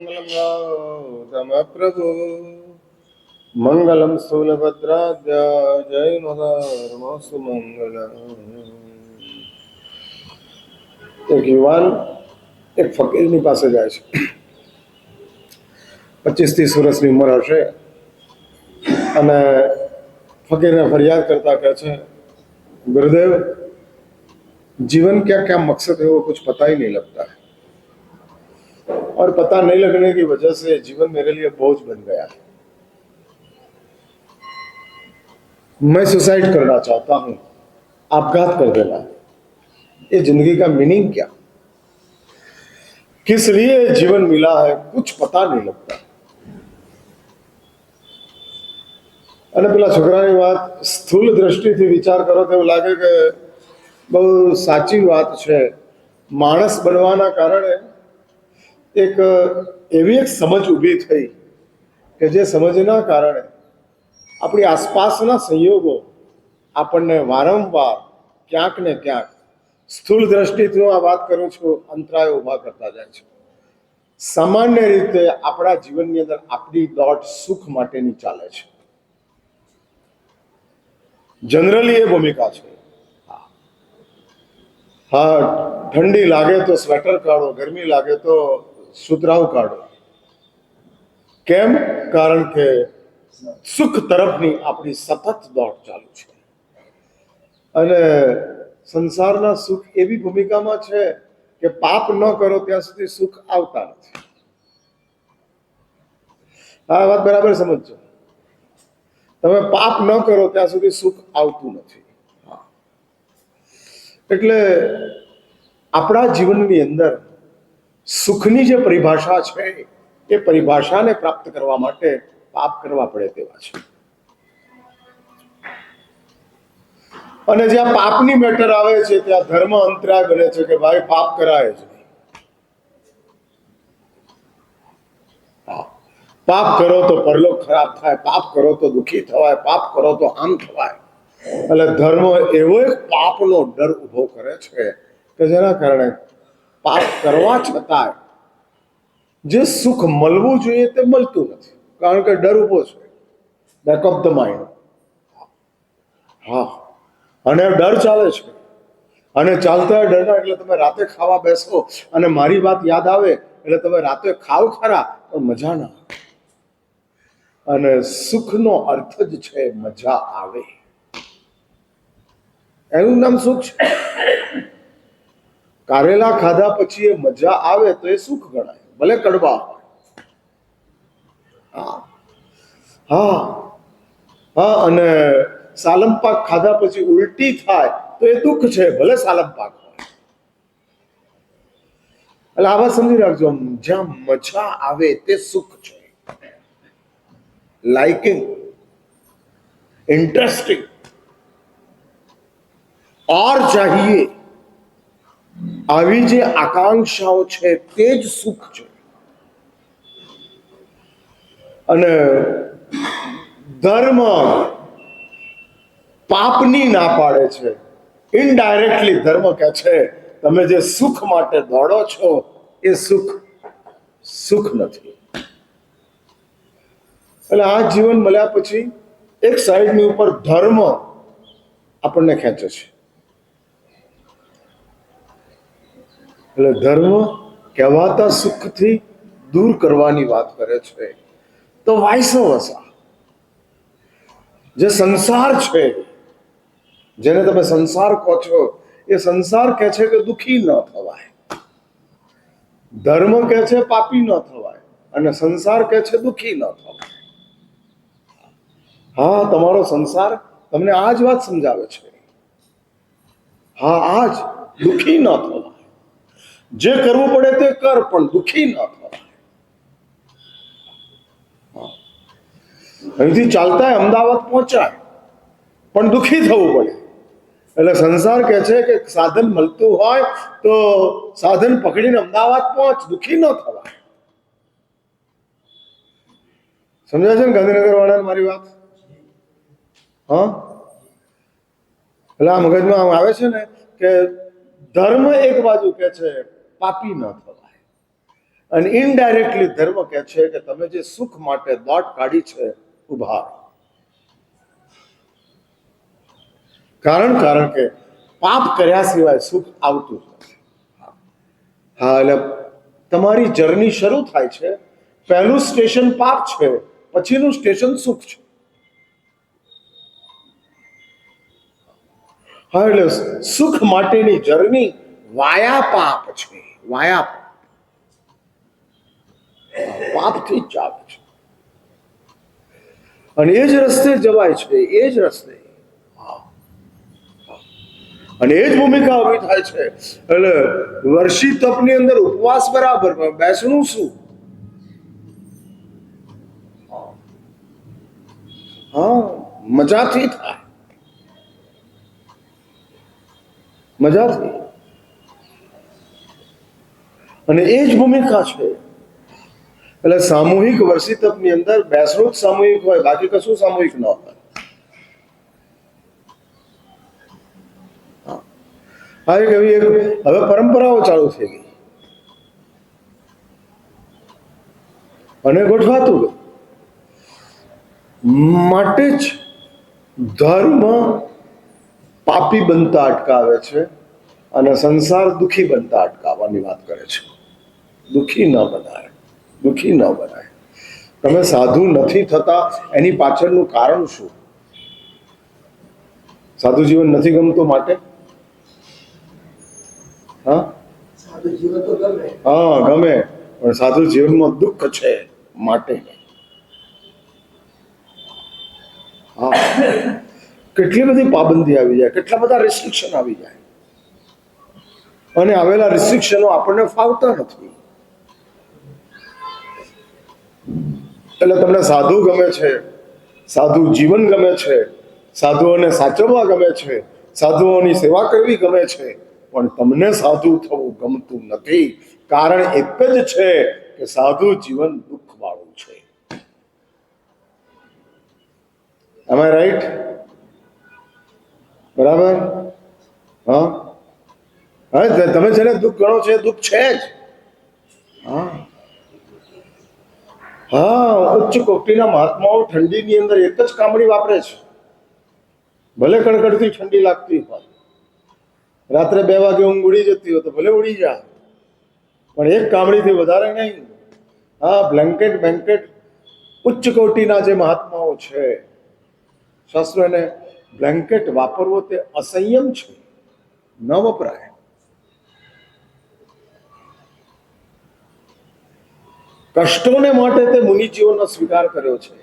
तम प्रभु मंगलम स्थूलभद्राद्या जय मदारमस्तु मंगल। एक युवान एक ફકીરની પાસે જાય છે. 25-30 વર્ષની ઉંમર હશે અને ફકીરને ફરિયાદ કરતા કહે છે, गुरुदेव जीवन क्या क्या मकसद है वो कुछ पता ही नहीं लगता है और पता नहीं लगने की वजह से जीवन मेरे लिए बोझ बन गया है. मैं सुसाइड करना चाहता हूं, आपघात कर देना. ये जिंदगी का मीनिंग क्या, किस लिए जीवन मिला है, कुछ पता नहीं लगता. અને પેલા છોકરાની વાત સ્થૂળ દ્રષ્ટિથી વિચાર કરો તો એવું લાગે કે બહુ સાચી વાત છે. માણસ બનવાના કારણે એક એવી એક સમજ ઊભી થઈ કે જે સમજના કારણે આપણી આસપાસના સંયોગો આપણને વારંવાર ક્યાંક ને ક્યાંક, સ્થૂળ દ્રષ્ટિથી હું આ વાત કરું છું, અંતરાયો ઊભા કરતા જાય છે. સામાન્ય રીતે આપણા જીવનની અંદર આપણી દોડ સુખ માટેની ચાલે છે. જનરલી એ ભૂમિકા છે. હા, ઠંડી લાગે તો સ્વેટર કાઢો, ગરમી લાગે તો સુતરાઉ કાઢો. કેમ? કારણ કે સુખ તરફની આપણી સતત દોડ ચાલુ છે. અને સંસારના સુખ એવી ભૂમિકામાં છે કે પાપ ન કરો ત્યાં સુધી સુખ આવતા નથી. આ વાત બરાબર સમજજો. તમે પાપ ન કરો ત્યાં સુધી સુખ આવતું નથી. એટલે આપણા જીવનની અંદર સુખની જે પરિભાષા છે એ પરિભાષાને પ્રાપ્ત કરવા માટે પાપ કરવા પડે તેવા છે. અને જ્યાં પાપની મેટર આવે છે ત્યાં ધર્મ અંતરાય બને છે કે ભાઈ પાપ કરાય જ નહીં. પાપ કરો તો પરલોક ખરાબ થાય, પાપ કરો તો દુઃખી થવાય, પાપ કરો તો આમ થવાય. એટલે ધર્મ એવો એક પાપનો ડર ઉભો કરે છે કે જેના કારણે પાપ કરવા છતાંય જે સુખ મળવું જોઈએ તે મળતું નથી, કારણ કે ડર ઉભો છે, બેક ઓફ ધ માઇન્ડ. હા, અને ડર ચાલે છે અને ચાલતા ડરના એટલે તમે રાતે ખાવા બેસો અને મારી વાત યાદ આવે એટલે તમે રાતે ખાવ ખરા પણ મજા ના આવે. અને સુખનો અર્થ જ છે મજા આવે. એનું નામ સુખ છે. કારેલા ખાધા પછી એ મજા આવે તો એ સુખ ગણાય, ભલે કડવા હોય. હા હા હા, અને સાલમ પાક ખાધા પછી ઉલટી થાય તો એ દુઃખ છે, ભલે સાલમ પાક હોય. એટલે આવા સમજી રાખજો, જ્યાં મજા આવે તે સુખ છે. લાઇકિંગ, इंटरेस्टिंग और चाहिए, આવી જે આકાંક્ષાઓ છે તે જ સુખ છે. અને ધર્મ પાપની ના પાડે છે. ઇનડાયરેક્ટલી ધર્મ કહે છે તમે જે સુખ માટે દોડો છો એ સુખ સુખ નથી. એટલે આ જીવન મળ્યા પછી એક સાઈડની ઉપર ધર્મ આપણને ખેંચે છે. એટલે ધર્મ કહેવાતા સુખથી દૂર કરવાની વાત કરે છે. તો વાઇસ વર્સા, જે સંસાર છે, જેને તમે સંસાર કહો છો, એ સંસાર કહે છે કે દુઃખી ન થવાય. ધર્મ કહે છે પાપી ન થવાય અને સંસાર કહે છે દુઃખી ન થવાય. હા, તમારો સંસાર તમને આ જ વાત સમજાવે છે. હા, આ જ દુઃખી ન થવાય. જે કરવું પડે તે કર પણ દુઃખી ન થવાય. અહીંથી ચાલતા અમદાવાદ પહોંચાય પણ દુઃખી થવું પડે. એટલે સંસાર કહે છે કે સાધન મળતું હોય તો સાધન પકડીને અમદાવાદ પહોંચ, દુઃખી ન થવાય. સમજાય છે ને ગાંધીનગર વાળાને મારી વાત? હા, એટલે આ મગજમાં આમ આવે છે ને કે ધર્મ એક બાજુ કે છે પાપી ન થવાય અને ઇનડાયરેક્ટલી ધર્મ કહે છે કે તમે જે સુખ માટે દોટ કાઢી છે ઉભા રહો. કારણ કે પાપ કર્યા સિવાય સુખ આવતું જ નથી. હા, એટલે તમારી જર્ની શરૂ થાય છે. પહેલું સ્ટેશન પાપ છે, પછીનું સ્ટેશન સુખ છે. હા, એટલે સુખ માટેની જર્ની વાયા પાપ છે. વાયા પાપથી જ આવે છે અને એ જ રસ્તે જવાય છે. એ જ રસ્તે અને એ જ ભૂમિકા ઉભી થાય છે. એટલે વર્ષી તપની અંદર ઉપવાસ બરાબર, બેસણું શું? હા, મજાથી થાય, મજાથી. અને એ જ ભૂમિકા છે. એટલે સામૂહિક વર્ષી તપની અંદર બેસણું જ સામૂહિક હોય, બાકી કશું સામૂહિક ન હોય. હા, એક હવે પરંપરાઓ ચાલુ થઈ ગઈ અને ગોઠવાતું ગયું. માટે જ ધર્મ પાપી બનતા અટકાવે છે અને સંસાર દુઃખી બનતા અટકાવવાની વાત કરે છે. દુઃખી ન બનાય, દુઃખી ન બનાય. તમે સાધુ નથી થતા એની પાછળનું કારણ શું? સાધુ જીવન નથી ગમતું માટે? હા, હા, ગમે, પણ સાધુ જીવનમાં દુઃખ છે માટે. હા, કેટલી બધી પાબંદી આવી જાય, કેટલા બધા રિસ્ટ્રિક્શન આવી જાય અને આવેલા રિસ્ટ્રિક્શનો આપણને ફાવતા નથી. એટલે તમને સાધુ ગમે છે, સાધુ જીવન ગમે છે, સાધુઓને સાચવવા ગમે છે, સાધુઓની સેવા કરવી ગમે છે, પણ તમને સાધુ થવું ગમતું નથી. કારણ એક જ છે કે સાધુ જીવન દુઃખ વાળું છે. એમ આઈ રાઈટ? બરાબર? હા, હા, તમે જેને દુઃખ ગણો છો એ દુઃખ છે જ. હા, હા, ઉચ્ચ કોટીના મહાત્માઓ ઠંડીની અંદર એક જ કામળી વાપરે છે. ભલે કડકડતી ઠંડી લાગતી હોય, રાત્રે 2 વાગે ઊંઘ ઉડી જતી હોય તો ભલે ઉડી જાય, પણ એક કામળીથી વધારે નહીં. હા, બ્લેન્કેટ બેન્કેટ ઉચ્ચ કોટીના જે મહાત્માઓ છે, શાસ્ત્રો એને બ્લેન્કેટ વાપરવો તે અસંયમ છે, ન વપરાય. કષ્ટોને માટે તે મુનિજીવોનો સ્વીકાર કર્યો છે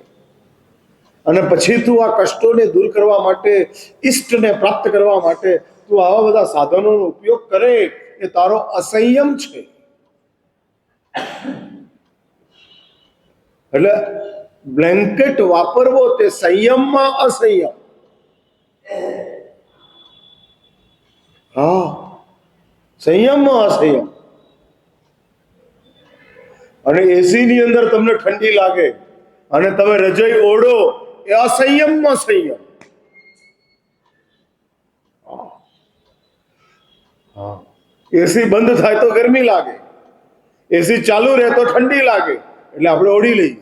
અને પછી તું આ કષ્ટોને દૂર કરવા માટે, ઈષ્ટને પ્રાપ્ત કરવા માટે તું આવા બધા સાધનોનો ઉપયોગ કરે એ તારો અસંયમ છે. એટલે બ્લેન્કેટ વાપરવો તે સંયમમાં અસંયમ. હા, સંયમમાં અસંયમ. અને એસી ની અંદર તમને ઠંડી લાગે અને તમે રજાઈ ઓઢો એ અસંયમમાં સંયમ. હા, એસી બંધ થાય તો ગરમી લાગે, એસી ચાલુ રહે તો ઠંડી લાગે, એટલે આપણે ઓઢી લઈએ.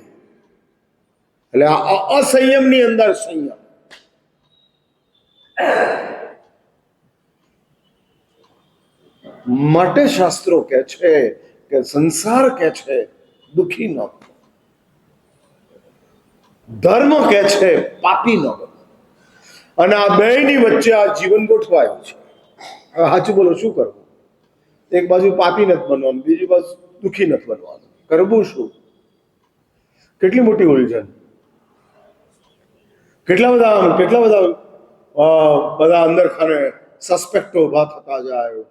એટલે આ અસંયમની અંદર સંયમ. માટે શાસ્ત્રો કહે છે કે સંસાર કહે છે દુઃખી ન બનો, ધર્મ કહે છે પાપી ન બનો. અને આ બેયની વચ્ચે આ જીવન ગોઠવાયું છે. હવે સાચું બોલો, શું કરવું? એક બાજુ પાપી નથી બનવાનું, બીજી બાજુ દુઃખી નથી બનવાનું. કરવું શું? કેટલી મોટી ઉલઝન! કેટલા બધા અંદર ખાને સસ્પેક્ટો ઉભા થતા જાય,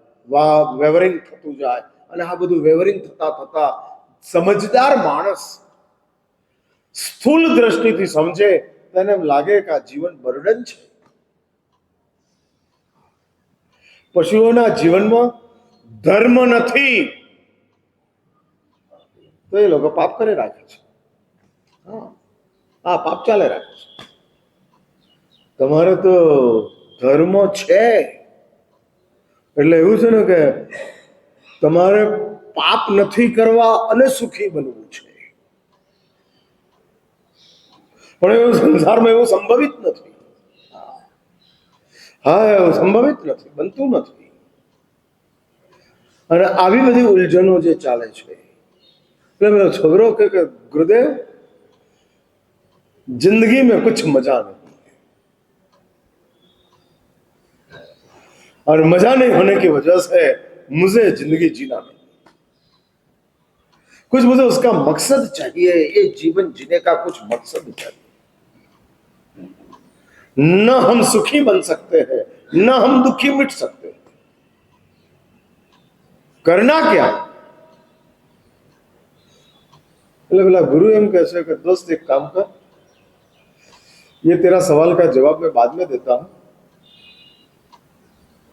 વેવરિંગ થતું જાય. અને આ બધું વેવરિંગ થતા થતા સમજદાર માણસ સ્થૂળ દ્રષ્ટિથી સમજે તેને એમ લાગે કે આ જીવન બર્ડન છે. પશુઓના જીવનમાં ધર્મ નથી તો એ લોકો પાપ કરે રાખે છે. હા, પાપ ચાલે રાખે છે. તમારે તો ધર્મ છે એટલે એવું છે ને કે તમારે પાપ નથી કરવા અને સુખી બનવું છે, પણ એવું સંસારમાં એવું સંભવિત નથી. હા, એવું સંભવિત નથી, બનતું નથી. અને આવી બધી ઉલઝનો જે ચાલે છે, એટલે मेरा છોકરો કે गुरुदेव जिंदगी में कुछ मजा नहीं, और मजा नहीं होने की वजह से मुझे जिंदगी जीना नहीं, कुछ मुझे उसका मकसद चाहिए, ये जीवन जीने का कुछ मकसद चाहिए. न हम सुखी बन सकते हैं, न हम दुखी मिट सकते हैं. करना क्या? बोला गुरु एम कैसे कि दोस्त एक काम कर, ये तेरा सवाल का जवाब मैं बाद में देता हूं.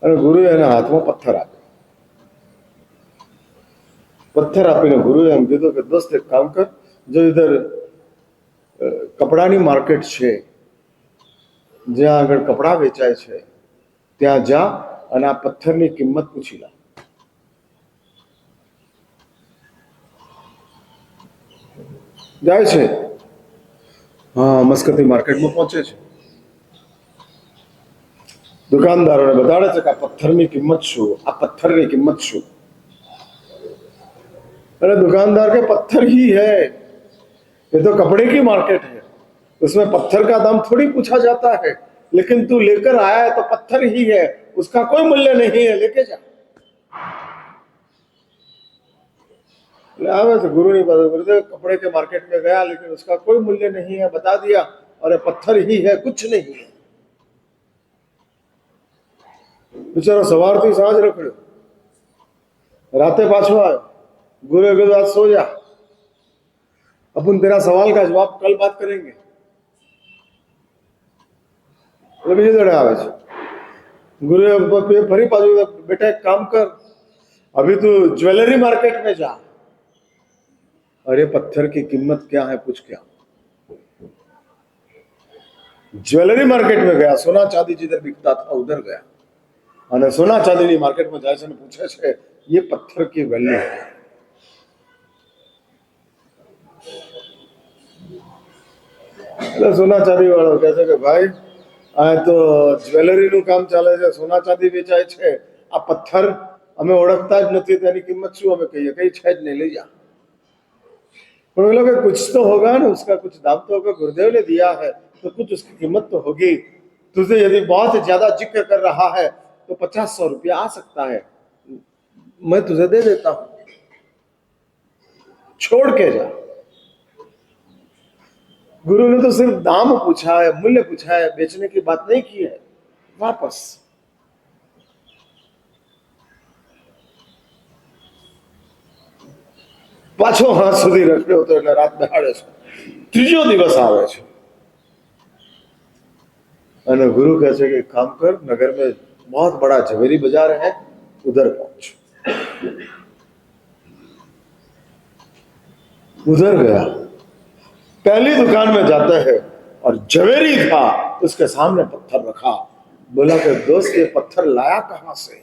અને ગુરુએ એના હાથમાં પથ્થર આપ્યો. પથ્થર આપીને ગુરુએ એમ કીધું કે દોસ્ત એક કામ કર, જો ઇધર કપડાની માર્કેટ છે, જ્યાં આગળ કપડા વેચાય છે, ત્યાં જા અને આ પથ્થરની કિંમત પૂછી લા. જાય છે, હા, મસ્કતી માર્કેટમાં પહોંચે છે. दुकानदारों ने बताड़े છે કે આ પથ્થરની કિંમત શું, આ પથ્થરની કિંમત શું. अरे दुकानदार के पत्थर ही है, ये तो कपड़े की मार्केट है, उसमें पत्थर का दाम थोड़ी पूछा जाता है, लेकिन तू लेकर आया है तो पत्थर ही है, उसका कोई मूल्य नहीं है, लेके जा. आवे तो गुरु नहीं पता, गुरुदेव कपड़े के मार्केट में गया लेकिन उसका कोई मूल्य नहीं है, बता दिया, और ये पत्थर ही है, कुछ नहीं है. बेचारा सवारथी सांज रखड़्यो, राते पाछो आयो. गुरु के बाद सो जा, अपन तेरा सवाल का जवाब कल बात करेंगे. बीजे दड़े आवे छे. गुरु फरी पाछो, बेटा एक काम कर, अभी तू ज्वेलरी मार्केट में जा, अरे पत्थर की कीमत क्या है पूछ क्या. ज्वेलरी मार्केट में गया, सोना चांदी जिधर बिकता था उधर गया, અને સોના ચાંદીની માર્કેટમાં જાય છે અને પૂછે છે ये पत्थर की वैल्यू है. એટલે સોના ચાંદી વાળો કહે છે કે ભાઈ આ તો જ્વેલરીનું કામ ચાલે છે, સોના ચાંદી વેચાય છે, આ પથ્થર અમે ઓળખતા જ નથી, તેની કિંમત શું અમે કહીએ, કઈ છે જ નહીં, લઈ जा. पर बोला कि कुछ तो होगा ना, उसका कुछ दाम तो होगा, गुरुदेव ने दिया है तो कुछ उसकी कीमत तो होगी. तुझे यदि बहुत ज्यादा जिक्र कर रहा है तो 50-100 रुपया आ सकता है, मैं तुझे दे देता हूं, छोड़ के जा. गुरु ने तो सिर्फ दाम पूछा है, मूल्य पूछा है, बेचने की बात नहीं की है. वापस પાછો હાથ સુધી રખડ્યો હતો એટલે રાત દહાડે છે. ત્રીજો દિવસ આવે છે અને गुरु કહે છે કે काम कर, नगर में बहुत बड़ा झवेरी बाजार है, उधर पहुंच. उधर गया, पहली दुकान में जाता है और झवेरी था, उसके सामने पत्थर रखा. बोला कि दोस्त ये पत्थर लाया कहां से,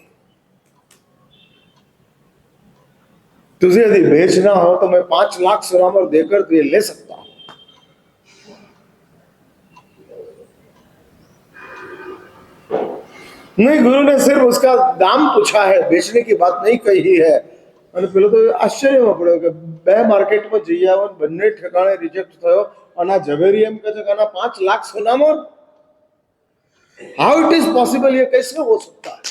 तुझे यदि बेचना हो तो मैं 5 लाख सोनामर देकर तू ये ले सकता हूं. नहीं, गुरु ने सिर्फ उसका दाम पूछा है, बेचने की बात नहीं कही है. અને પેલો તો આશ્ચર્યમાં પડ્યો કે બે માર્કેટમાં જઈ આવ્યો, બંને ઠેકાણે રિજેક્ટ થયો, અને આ ઝવેરી એમ કહે છે કે આના 5 લાખ સોનામર, हाउ इट इज पॉसिबल, ये कैसे हो सकता है.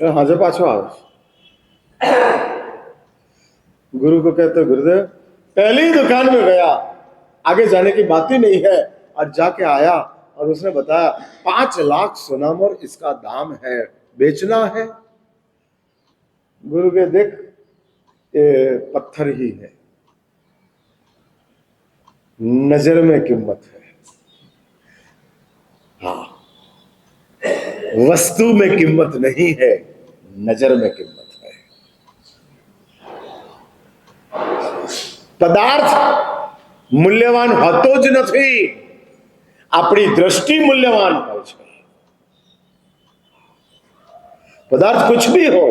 हाजे पाछो आवे, गुरु को कहते गुरुदेव पहली दुकान में गया, आगे जाने की बात ही नहीं है, और जाके आया और उसने बताया 5 लाख सोनामर इसका दाम है, बेचना है. गुरु के देख ये पत्थर ही है, नजर में कीमत है. हाँ, वस्तु में कीमत नहीं है, नजर में कीमत है. पदार्थ मूल्यवान होतो ज નથી, આપણી દ્રષ્ટિ મૂલ્યવાન હોય છે. પદાર્થ કુછ ભી હો,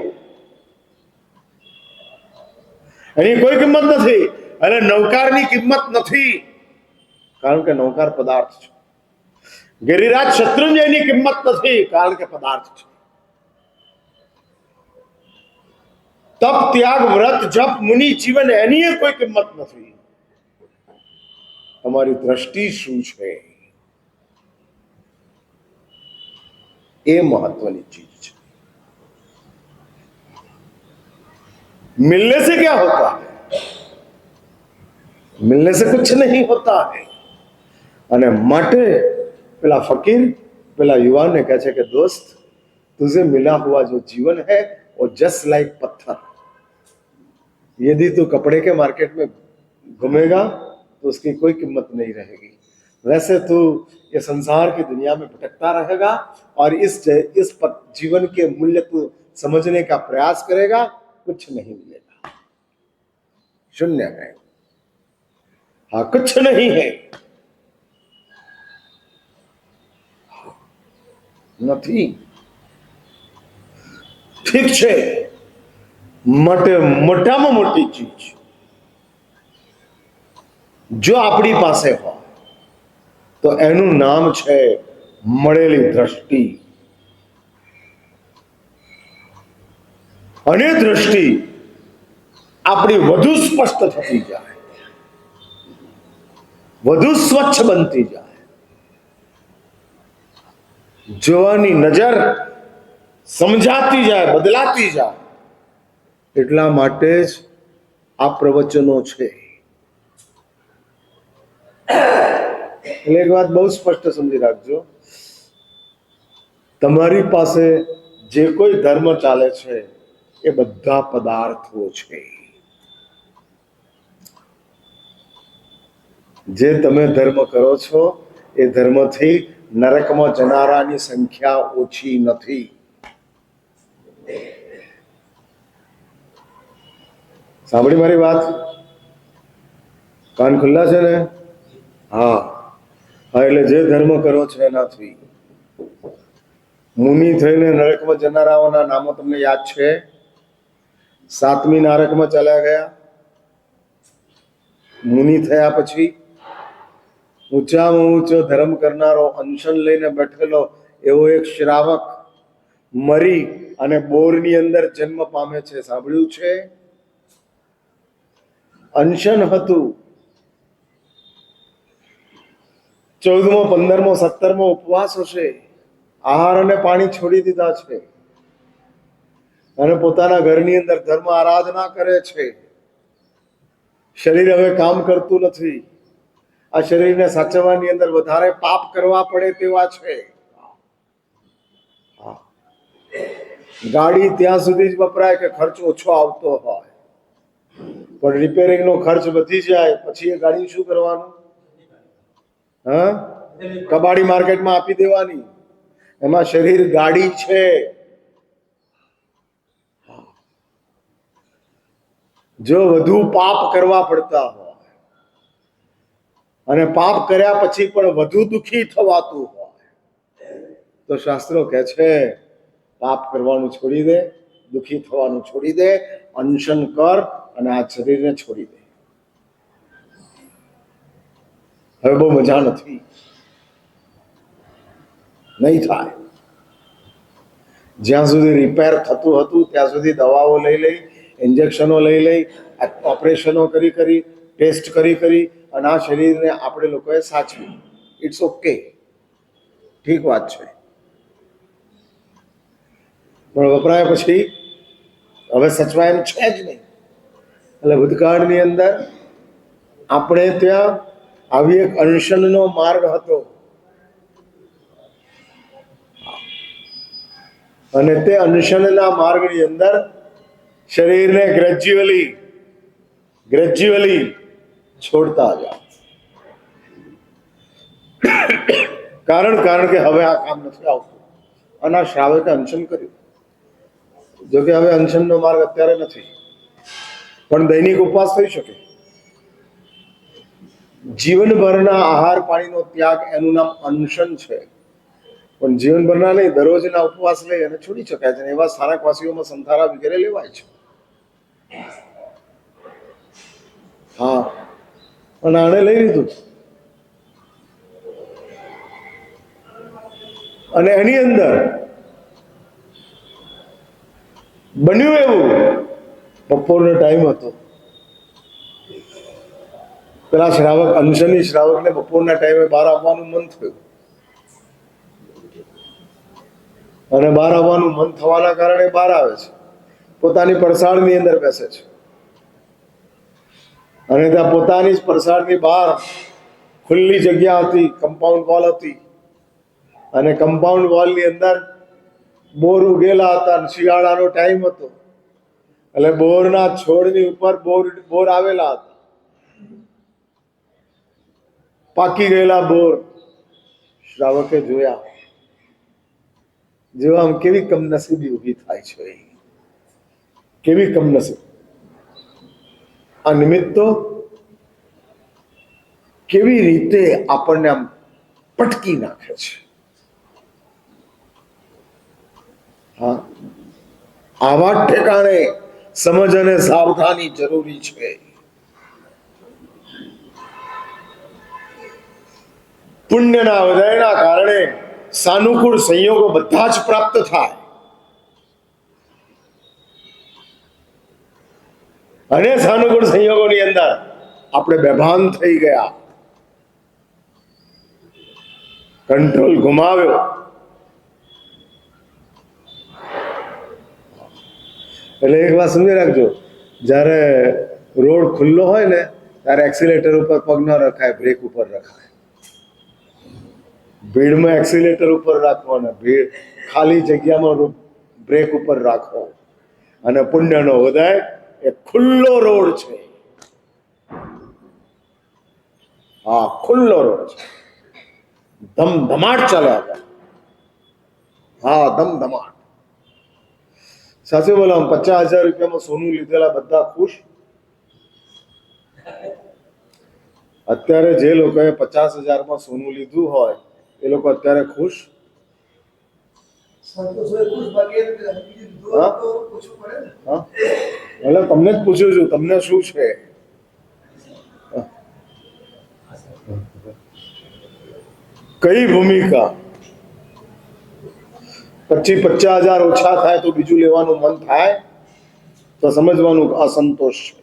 એની કોઈ કિંમત નથી. અને નૌકારની કિંમત નથી, કારણ કે નૌકાર પદાર્થ છે. ગિરિરાજ શત્રુંજયની કિંમત નથી, કારણ કે પદાર્થ છે. તપ ત્યાગ વ્રત જપ મુનિ જીવન એની કોઈ કિંમત નથી. તમારી દ્રષ્ટિ શું છે એ મહત્વની ચીજ છે. मिलने से क्या होता है? मिलने से कुछ नहीं होता है. અને માટે પેલા ફकीर પેલા युवान ने કહે છે કે दोस्त तुझे मिला हुआ जो जीवन है वो जस्ट लाइक पत्थर, यदि तू कपड़े के मार्केट में घूमेगा तो उसकी कोई कीमत नहीं रहेगी. वैसे तू ये संसार की दुनिया में भटकता रहेगा और इस जीवन के मूल्य तू समझने का प्रयास करेगा, कुछ नहीं मिलेगा, शून्य है. हाँ, कुछ नहीं है, નથી. ઠીક છે, માટે મોટામાં મોટી ચીજ જો આપણી પાસે હોય તો એનું નામ છે મળેલી દ્રષ્ટિ. અને દ્રષ્ટિ આપણી વધુ સ્પષ્ટ થતી જાય, વધુ સ્વચ્છ બનતી જાય. જોવાની નજર સમજાતી જાય, બદલાતી જાય. એટલા માટે જ આ પ્રવચનો છે. એટલે એક વાત બહુ સ્પષ્ટ સમજી રાખજો, તમારી પાસે જે કોઈ ધર્મ ચાલે છે એ બધા પદાર્થો છે. જે તમે ધર્મ કરો છો એ ધર્મથી નરકમાં જનારાની સંખ્યા ઓછી નથી. સાંભળી મારી વાત? કાન ખુલ્લા છે ને? હા હા. એટલે જે ધર્મ કરો છો એનાથી મુનિ થઈને નરકમાં જનારાઓના નામો તમને યાદ છે? 7મી નરકમાં ચાલ્યા ગયા મુનિ થયા પછી. ઊંચામાં ઊંચો ધર્મ કરનારો અનશન લઈને બેઠેલો એવો એક શ્રાવક મરી અને બોરની અંદર જન્મ પામે છે. સાંભળ્યું છે? અનશન હતું. 14મો 15મો 17મો ઉપવાસ હશે. આહાર અને પાણી છોડી દીધા છે અને પોતાના ઘરની અંદર ધર્મ આરાધના કરે છે. શરીર હવે કામ કરતું નથી. આ શરીરને સાચવવાની અંદર વધારે પાપ કરવા પડે તેવા છે. ગાડી ત્યાં સુધી જ વપરાય કે ખર્ચ ઓછો આવતો હોય, પણ રિપેરિંગનો ખર્ચ વધી જાય પછી એ ગાડી શું કરવાનું? હા, કબાડી માર્કેટમાં આપી દેવાની. એમાં શરીર ગાડી છે. જો વધુ પાપ કરવા પડતા હોય અને પાપ કર્યા પછી પણ વધુ દુઃખી થવાતું હોય તો શાસ્ત્રો કહે છે પાપ કરવાનું છોડી દે, દુઃખી થવાનું છોડી દે, અનશન કર અને આ શરીરને છોડી દે. હવે બહુ મજા નથી, નહીં થાય. જ્યાં સુધી રિપેર થતું હતું ત્યાં સુધી દવાઓ લઈ લઈ, ઇન્જેક્શનો લઈ લઈ, ઓપરેશનો કરી કરી, ટેસ્ટ કરી કરી અને આ શરીરને આપણે લોકોએ સાચવ્યું. ઇટ્સ ઓકે, ઠીક વાત છે. પણ વપરાય પછી હવે સચવાય એમ છે જ નહીં. એટલે ભૂતકાળની અંદર આપણે ત્યાં આવી એક અનશનનો માર્ગ હતો અને તે અનશનના માર્ગની અંદર શરીરને ગ્રેજ્યુઅલી છોડતા જાઓ. કારણ કે હવે આ કામ નથી આવતું. અને આ શ્રાવકે અનશન કર્યું. જોકે હવે અનશનનો માર્ગ અત્યારે નથી, પણ દૈનિક ઉપવાસ થઈ શકે. જીવનભરના આહાર પાણીનો ત્યાગ, એનું નામ અનશન છે. પણ જીવનભરના નહીં, દરરોજના ઉપવાસ લઈ અને છોડી શકાય છે. એવા સ્થાનકવાસીઓમાં સંથારા વગેરે લેવાય છે. હા, અને આણે લઈ લીધું અને એની અંદર બન્યું એવું, બપોરનો ટાઈમ હતો. પેલા શ્રાવક, અનશની શ્રાવકને બપોરના ટાઈમે બહાર આવવાનું મન થયું, અને બહાર આવવાનું મન થવાના કારણે બહાર આવે છે. પોતાની પરસાળની અંદર બેસે છે, અને ત્યાં પોતાની જ પરસાળની બહાર ખુલ્લી જગ્યા હતી, કમ્પાઉન્ડ વોલ હતી, અને કમ્પાઉન્ડ વોલની અંદર બોર ઉગેલા હતા. શિયાળાનો ટાઈમ હતો એટલે બોરના છોડની ઉપર બોર આવેલા હતા, પાકી ગયેલા બોર. શ્રાવકે જોયા, જેવા આમ કેવી કમનસીબી ઊભી થાય છે, કેવી કમનસીબ. આ નિમિત્તો કેવી રીતે આપણને આમ પટકી નાખે છે. હા, આવા ઠેકાણે સમજ અને સાવધાની જરૂરી છે. પુણ્યના ઉદયના કારણે સાનુકૂળ સંયોગો બધા જ પ્રાપ્ત થાય, અને સાનુકૂળ સંયોગોની અંદર આપણે બેભાન થઈ ગયા, કંટ્રોલ ગુમાવ્યો. એટલે એક વાત સમજી રાખજો, જ્યારે રોડ ખુલ્લો હોય ને ત્યારે એક્સિલેટર ઉપર પગ ન રખાય, બ્રેક ઉપર રખાય. ભીડમાં એક્સિલેટર ઉપર રાખવાના, ભીડ ખાલી જગ્યામાં બ્રેક ઉપર રાખો. અને પુણ્યનો ઉદય એ ખુલ્લો રોડ છે. હા, ખુલ્લો રોડ છે, ધમધમાટ ચાલ્યા હતા. હા, ધમધમાટ. સાચું બોલો, 50,000 રૂપિયામાં સોનું લીધેલા બધા ખુશ. અત્યારે જે લોકોએ 50,000માં સોનું લીધું હોય એ લોકો અત્યારે ખુશ. એટલે તમને જ પૂછ્યું છું, તમને શું છે? કઈ ભૂમિકા? પછી 50,000 ઓછા થાય તો બીજું લેવાનું મન થાય તો સમજવાનું અસંતોષ છે.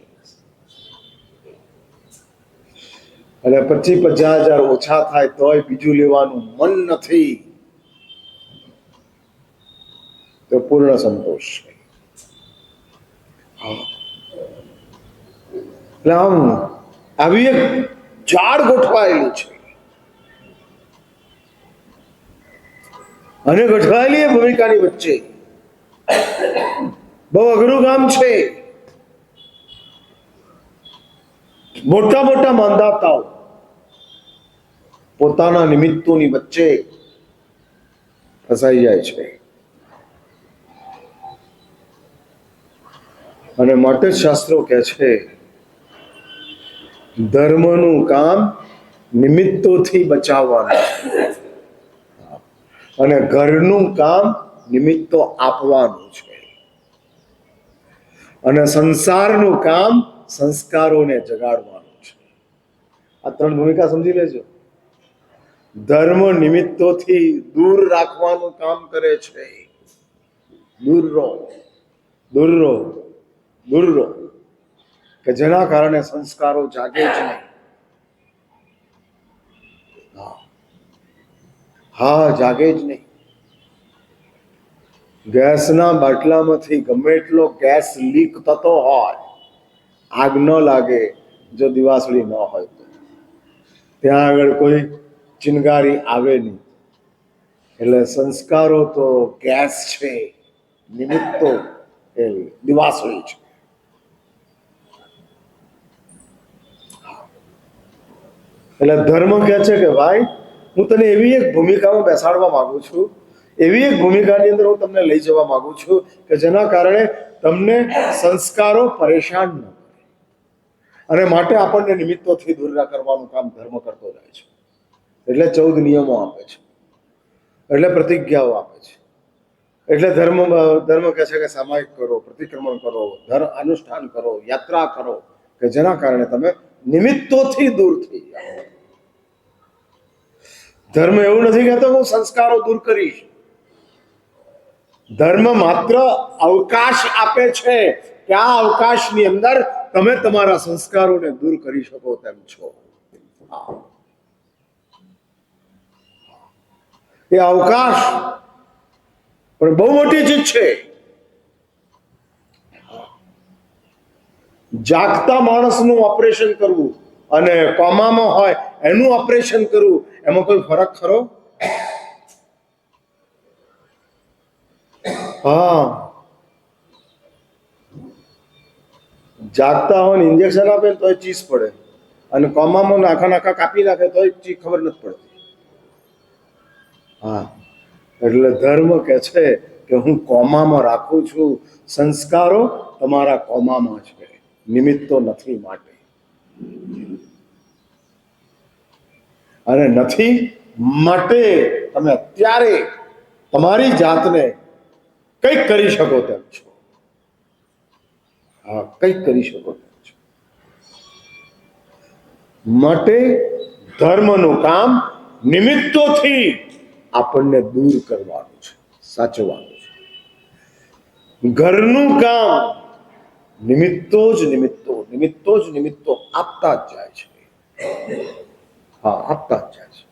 અને પછી 50,000 ઓછા થાય તોય બીજું લેવાનું મન નથી તો પૂર્ણ સંતોષ છે. એટલે આમ આવી એક ઝાડ ગોઠવાયેલી છે, અને ગોઠવાયેલી એ ભૂમિકાની વચ્ચે બહુ અઘરું કામ છે. મોટા મોટા માંધાતાઓ પોતાના નિમિત્તોની વચ્ચે ફસાઈ જાય છે, અને માટે શાસ્ત્રો કહે છે ધર્મનું કામ નિમિત્તોથી બચાવવાનું, અને ઘરનું કામ નિમિત્તો આપવાનું છે, અને સંસારનું કામ સંસ્કારોને જગાડવાનું છે. આ 3 ભૂમિકા સમજી લેજો. ધર્મ નિમિત્તોથી દૂર રાખવાનું કામ કરે છે. દૂર રહો, દૂર રહો, દૂર રહો, કે જેના કારણે સંસ્કારો જાગે જ નહીં. હા, જાગે જ નહીં. ગેસના બાટલામાંથી ગમે એટલો ગેસ લીક થતો હોય, આગ ન લાગે જો દિવાસળી ન હોય તો. ત્યાં આગળ કોઈ ચિનગારી આવે નહીં. એટલે સંસ્કારો તો ગેસ છે, નિમિત્તો એ દિવાસળી છે. એટલે ધર્મ કહે છે કે ભાઈ હું તને એવી એક ભૂમિકામાં બેસાડવા માંગુ છું, એવી એક ભૂમિકાની અંદર હું તમને લઈ જવા માંગુ છું કે જેના કારણે તમને સંસ્કારો પરેશાન ન કરે, અને માટે આપણને નિમિત્તોથી દૂર કરવાનું કામ ધર્મ કરતો જાય છે. એટલે 14 નિયમો આપે છે. એટલે પ્રતિજ્ઞાઓ આપે છે. એટલે ધર્મ કહે છે કે સામાયિક કરો, પ્રતિક્રમણ કરો, ધર્મ અનુષ્ઠાન કરો, યાત્રા કરો, કે જેના કારણે તમે નિમિત્તોથી દૂર થઈ જાઓ. ધર્મ એવું નથી કહેતો હું સંસ્કારો દૂર કરીશ. ધર્મ માત્ર અવકાશ આપે છે કે આ અવકાશની અંદર તમે તમારા સંસ્કારોને દૂર કરી શકો તેમ છો. એ અવકાશ પણ બહુ મોટી ચીજ છે. જાગતા માણસનું ઓપરેશન કરવું અને કોમામાં હોય એનું ઓપરેશન કરવું, એમાં કોઈ ફરક ખરો? હા, જાગતા હોય ને ઇન્જેક્શન આપે તો ચીસ પડે, અને કોમામાં નાખા કાપી નાખે તો ચીજ ખબર નથી પડતી. હા, એટલે ધર્મ કે છે કે હું કોમામાં રાખું છું. સંસ્કારો તમારા કોમામાં છે, નિમિત્તો નથી માટે. અને નથી માટે તમે અત્યારે તમારી જાતને કંઈક કરી શકો તેમ છો. હા, કંઈક કરી શકો તેમ છો. માટે ધર્મનું કામ નિમિત્તોથી આપણને દૂર કરવાનું છે, સાચવવાનું છે. ઘરનું કામ નિમિત્તો જ નિમિત્તો આપતા જ જાય છે. હા, આપતા જ જાય છે.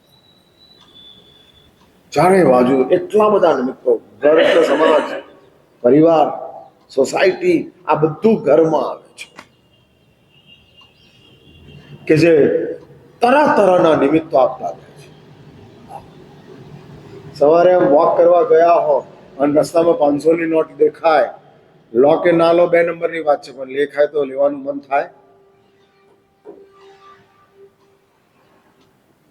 ચારે બાજુ એટલા બધા નિમિત્તો, ઘર એટલે સમાજ, પરિવાર, સોસાયટી, આ બધું ઘરમાં આવે છે કે જે તરહના નિમિત્તો આપતા જાય છે. સવારે વોક કરવા ગયા હો અને રસ્તામાં 500ની નોટ દેખાય, લો કે ના લો 2 નંબરની વાત છે, પણ લેખાય તો લેવાનું મન થાય.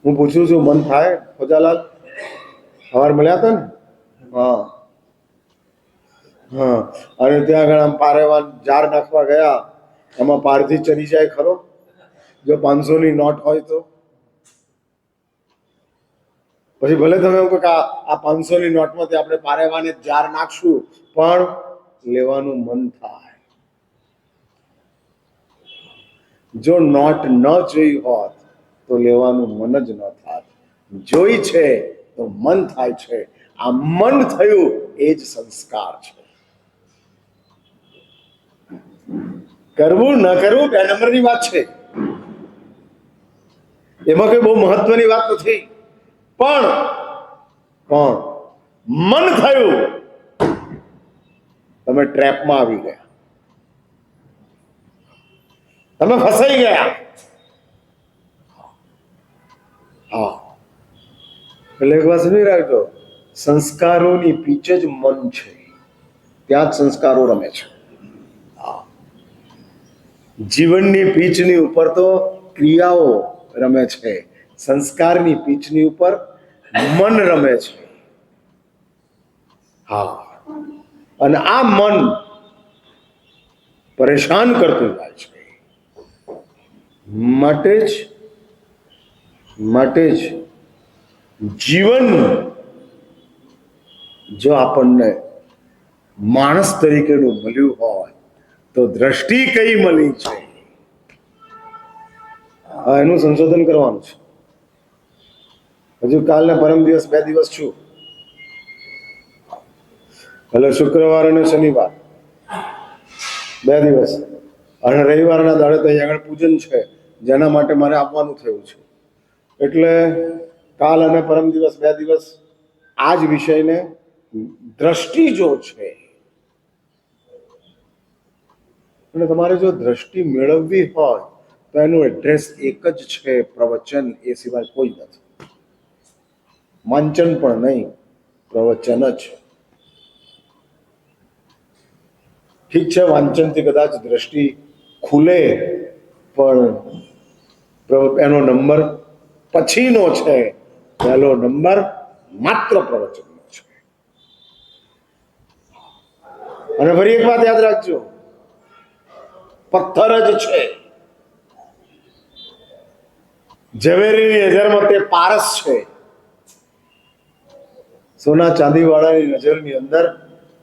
હું પૂછું છું, મન થાય ખોજાલાલ? સવાર મળ્યા હતા ને? હા હા. અને ત્યાં આગળ આમ પારેવાન જાર નાખવા ગયા, એમાં પારથી ચડી જાય ખરો? જો 500ની નોટ હોય તો પછી ભલે તમે એમ કહો કે આ 500ની નોટમાંથી આપણે પારેવાને જાર નાખશું, પણ લેવાનું મન થાય. જો નોટ ન જોઈ હોત તો લેવાનું મન જ ન થાત. જોઈ છે તો મન થાય છે. આ મન થયું એ જ સંસ્કાર છે. કરવું ન કરવું 2 નંબરની વાત છે, એમાં કઈ બહુ મહત્વની વાત નથી. પણ મન થયું, તમે ટ્રેપમાં આવી ગયા, તમે ફસાઈ ગયા. હા, એટલે એક વાત નહીં રાખજો, સંસ્કારોની પીચ જ મન છે, ત્યાં જ સંસ્કારો રમે છે. જીવનની પીચની ઉપર તો ક્રિયાઓ રમે છે, સંસ્કારની પીચની ઉપર મન રમે છે. હા, અને આ મન પરેશાન કરતું જાય છે. માટે જ જીવન જો આપણને માણસ તરીકેનું મળ્યું હોય તો દ્રષ્ટિ કઈ મળી છે, એનું સંશોધન કરવાનું છે. હજુ કાલને પરમ દિવસ 2 દિવસ છું, એટલે શુક્રવાર અને શનિવાર 2 દિવસ, અને રવિવારના દાડે તો અહીં આગળ પૂજન છે, જેના માટે મારે આપવાનું થયું છે. એટલે કાલ અને પરમ દિવસ 2 દિવસ આ જ વિષયને દ્રષ્ટિ જો છે, અને તમારે જો દ્રષ્ટિ મેળવવી હોય તો એનું એડ્રેસ એક જ છે, પ્રવચન. એ સિવાય કોઈ નથી. વાંચન પણ નહીં, પ્રવચન જ. ઠીક છે, વાંચનથી કદાચ દ્રષ્ટિ ખુલે, પણ એનો નંબર પછીનો છે. પહેલો નંબર માત્ર પ્રવચનનો છે. અને ફરી એક વાત યાદ રાખજો, પથ્થર જ છે, ઝવેરીની નજરમાં તે પારસ છે, સોના ચાંદી વાળાની નજરની અંદર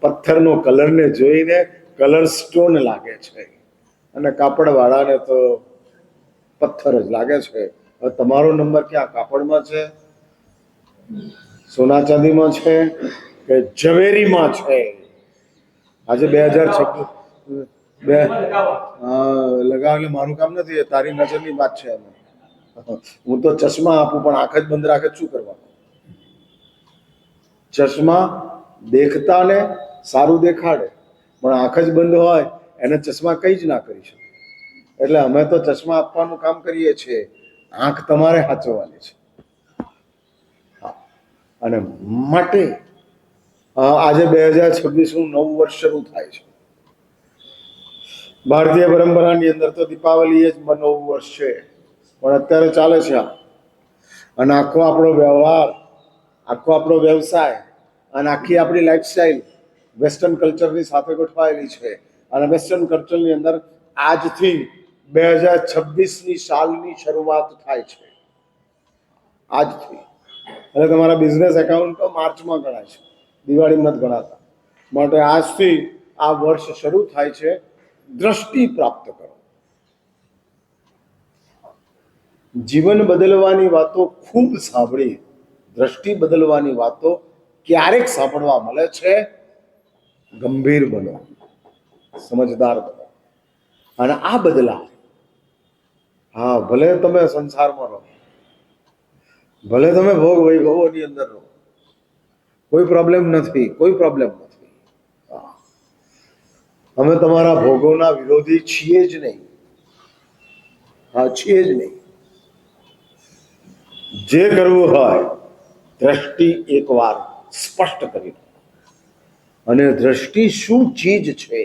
પથ્થરનો કલરને જોઈને કલર સ્ટોન લાગે છે, અને કાપડ વાળાને તો પથ્થર જ લાગે છે. હવે તમારો નંબર ક્યાં કાપડમાં છે, સોના ચાંદીમાં છે કે ઝવેરીમાં છે? આજે 2026 લગાવ એટલે મારું કામ નથી, તારી નજરની વાત છે. હું તો ચશ્મા આપું પણ આંખ જ બંધ રાખે શું કરવાનું? ચશ્મા દેખતા ને સારું દેખાડે, પણ આંખ જ બંધ હોય એને ચશ્મા કઈ જ ના કરી શકે. એટલે અમે તો ચશ્મા આપવાનું કામ કરીએ છીએ, આંખ તમારે સાચવવાની છે. અને માટે આજે 2026નું નવું વર્ષ શરૂ થાય છે. ભારતીય પરંપરાની અંદર તો દીપાવલી જ નવું વર્ષ છે, પણ અત્યારે ચાલે છે અને આખો આપણો વ્યવહાર, આખો આપણો વ્યવસાય અને આખી આપણી લાઈફસ્ટાઈલ વેસ્ટર્ન કલ્ચરની સાથે ગોઠવાયેલી છે. અને વેસ્ટર્ન કલ્ચરની અંદર આજથી 2026ની સાલની શરૂઆત થાય છે, આજથી. એટલે તમારા બિઝનેસ એકાઉન્ટ માર્ચમાં ગણાય છે, દિવાળીમાં જ ગણાતા. માટે આજથી આ વર્ષ શરૂ થાય છે. દ્રષ્ટિ પ્રાપ્ત કરો. જીવન બદલવાની વાતો ખૂબ સાંભળી, દ્રષ્ટિ બદલવાની વાતો ક્યારેક સાંભળવા મળે છે. ગંભીર બનો, સમજદાર બનો, અને આ બદલાવ, હા, ભલે તમે સંસારમાં રહો, ભલે તમે ભોગ વૈભવોની અંદર રહો, કોઈ પ્રોબ્લેમ નથી, કોઈ પ્રોબ્લેમ નથી. અમે તમારા ભોગોના વિરોધી છીએ જ નહીં. હા, છીએ જ નહીં. જે કરવું હોય દ્રષ્ટિ એકવાર સ્પષ્ટ કરી દો. અને દ્રષ્ટિ શું ચીજ છે?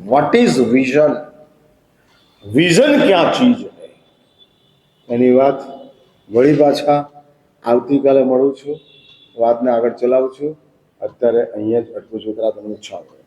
What is vision? વિઝન ક્યાં ચીજ છે? એની વાત વળી પાછા આવતીકાલે મળું છું, વાતને આગળ ચલાવું છું. અત્યારે અહીંયા જ અટકું છું. તમને ઈચ્છા હોય